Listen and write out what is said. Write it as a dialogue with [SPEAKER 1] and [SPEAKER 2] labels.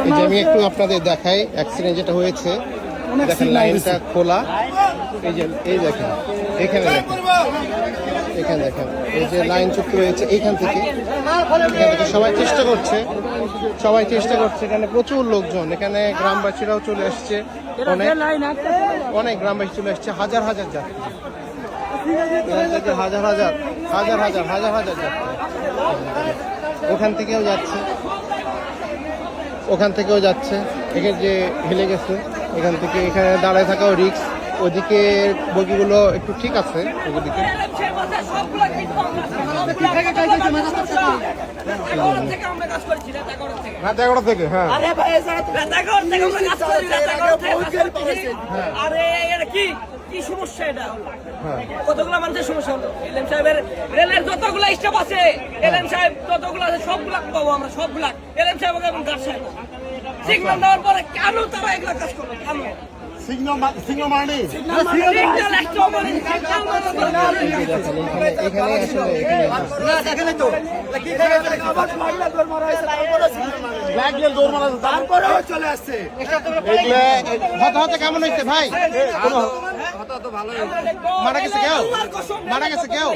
[SPEAKER 1] এই যে আমি একটু আপনাদের দেখাই অ্যাক্সিডেন্ট যেটা হয়েছে। দেখেন লাইনটা খোলা, এই দেখেন এখানে দেখেন, এখানে দেখেন এই যে লাইন চুক্তি রয়েছে এইখান থেকে সবাই চেষ্টা করছে, এখানে প্রচুর লোকজন, এখানে গ্রামবাসীরাও চলে আসছে, অনেক গ্রামবাসী চলে আসছে, হাজার হাজার যাত্রী, হাজার হাজার হাজার হাজার হাজার হাজার যাত্রী ওখান থেকেও যাচ্ছে, এখানে যে হেলে গেছে এখান থেকে, এখানে দাঁড়ায় থাকাও রিস্ক। ওদিকে বগিগুলো একটু ঠিক আছে, ওদিকে
[SPEAKER 2] কি সমস্যা এটা? কতগুলো মানুষের সমস্যা হলো? এলএম সাহেবের রেলের যতগুলো স্টাফ আছে, এলএম সাহেব যতগুলো আছে সবগুলা পাবো আমরা, সবগুলা এলএম সাহেব এবং গার্ড সাহেব সিগন্যাল দেওয়ার পরে কেন তারা এগুলা কাজ করলো? কেন
[SPEAKER 3] চলে আসছে।
[SPEAKER 1] কেমন হয়েছে ভাই? মারা গেছে কেউ?